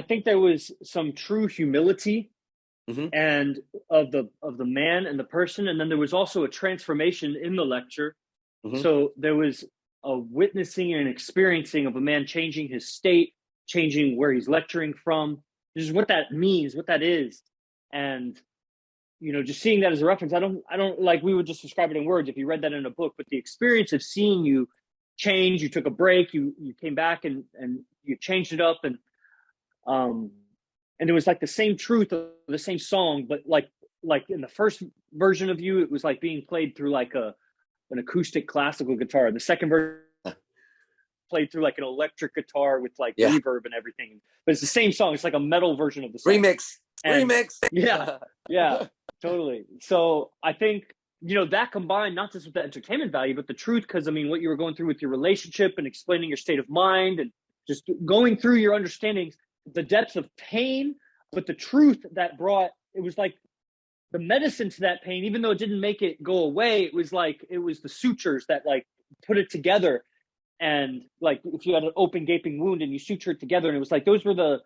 I think there was some true humility Mm-hmm. and of the man and the person, and then there was also a transformation in the lecture. Mm-hmm. So there was a witnessing and experiencing of a man changing his state, changing where he's lecturing from, just what that means, what that is. And just seeing that as a reference, I don't like, we would just describe it in words if you read that in a book, but the experience of seeing you change, you took a break, you came back and you changed it up, and it was like the same truth of the same song, but like in the first version of you, it was like being played through like an acoustic classical guitar. The second version played through like an electric guitar with like reverb and everything. But it's the same song. It's like a metal version of the song. Remix. Yeah, totally. So I think, that combined, not just with the entertainment value, but the truth, because I mean, what you were going through with your relationship and explaining your state of mind and just going through your understandings, the depths of pain, but the truth that brought, it was like the medicine to that pain, even though it didn't make it go away, it was the sutures that like put it together. And like, if you had an open gaping wound and you suture it together, and it was like, those were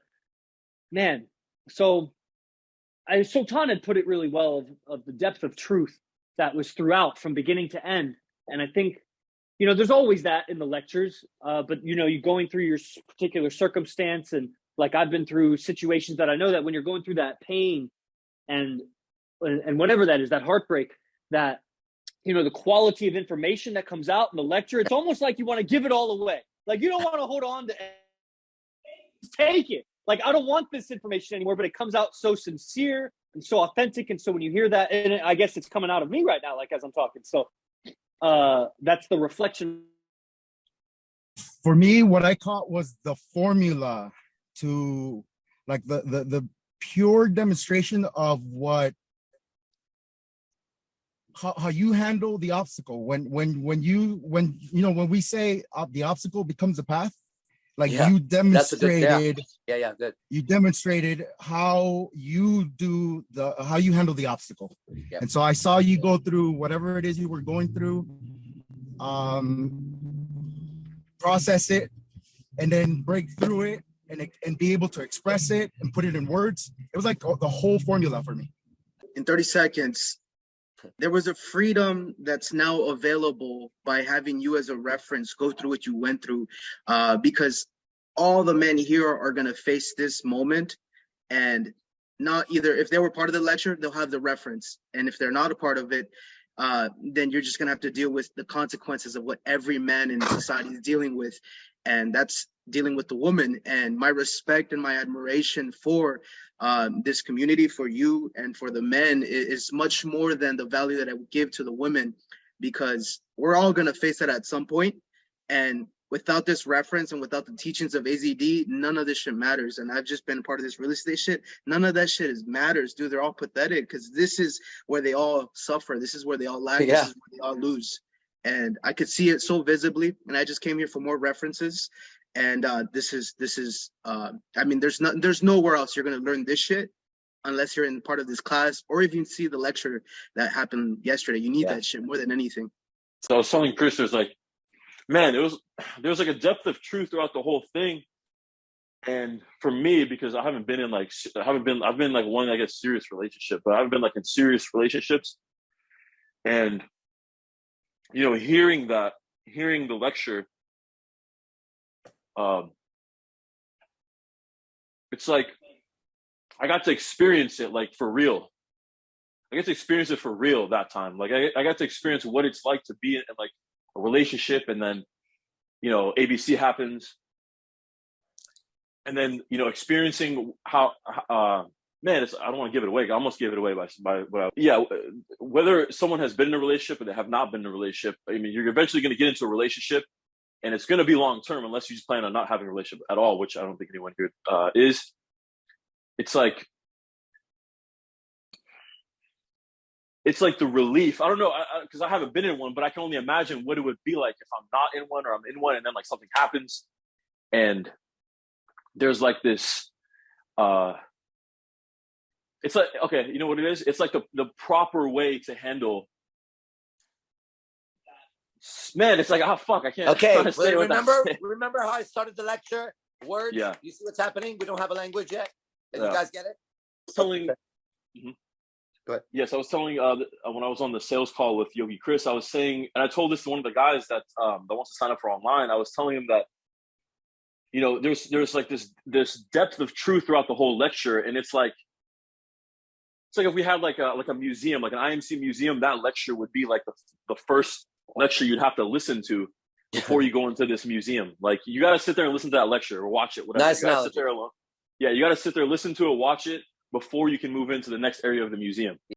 so Sultan had put it really well of the depth of truth that was throughout from beginning to end. And I think, there's always that in the lectures, but you're going through your particular circumstance, and like I've been through situations that I know that when you're going through that pain and whatever that is, that heartbreak, that the quality of information that comes out in the lecture, it's almost like you want to give it all away. Like you don't want to hold on to it. Take it. Like, I don't want this information anymore, but it comes out so sincere and so authentic. And so when you hear that, and I guess it's coming out of me right now, like as I'm talking. So that's the reflection. For me, what I caught was the formula to like the pure demonstration of how you handle the obstacle when we say the obstacle becomes a path, like you demonstrated good. You demonstrated how you handle the obstacle. And so I saw you go through whatever it is you were going through, process it, and then break through it and be able to express it and put it in words. It was like the whole formula for me. In 30 seconds, there was a freedom that's now available by having you as a reference go through what you went through, because all the men here are going to face this moment, and not either, if they were part of the lecture, they'll have the reference, and if they're not a part of it, then you're just going to have to deal with the consequences of what every man in society is dealing with, and that's dealing with the woman. And my respect and my admiration for this community, for you and for the men, is much more than the value that I would give to the women, because we're all going to face that at some point. And without this reference and without the teachings of AZD, none of this shit matters. And I've just been a part of this real estate shit. None of that shit matters, dude. They're all pathetic, because this is where they all suffer. This is where they all lack. This is where they all lose. And I could see it so visibly. And I just came here for more references. And this is I mean, there's nowhere else you're gonna learn this shit unless you're in part of this class, or even see the lecture that happened yesterday. You need that shit more than anything. So I was telling Chris, there's like, man, there was like a depth of truth throughout the whole thing. And for me, because I've been like one, I guess, serious relationship, but I've been like in serious relationships. And, hearing the lecture, it's like I got to experience it like for real. I got to experience it for real that time. Like I got to experience what it's like to be in like a relationship, and then ABC happens, and then experiencing how man, I don't want to give it away. I almost gave it away by whether someone has been in a relationship or they have not been in a relationship. I mean, you're eventually going to get into a relationship. And it's going to be long term, unless you just plan on not having a relationship at all, which I don't think anyone here is. It's like the relief. I don't know, because I haven't been in one, but I can only imagine what it would be like if I'm not in one, or I'm in one, and then like something happens, and there's like this. It's like, okay, you know what it is? It's like the proper way to handle. Man, it's like, oh fuck, I can't. Okay, remember how I started the lecture? words. Yeah. You see what's happening? We don't have a language yet. Did you guys get it? Telling. Go ahead. Yes, I was telling when I was on the sales call with Yogi Chris, I was saying, and I told this to one of the guys that wants to sign up for online. I was telling him that, you know, there's like this depth of truth throughout the whole lecture, and it's like if we had like a museum, like an IMC museum, that lecture would be like the first lecture you'd have to listen to before you go into this museum. Like you got to sit there and listen to that lecture or watch it, whatever. Nice you gotta analogy. sit there alone. Yeah, you got to sit there, listen to it, watch it before you can move into the next area of the museum.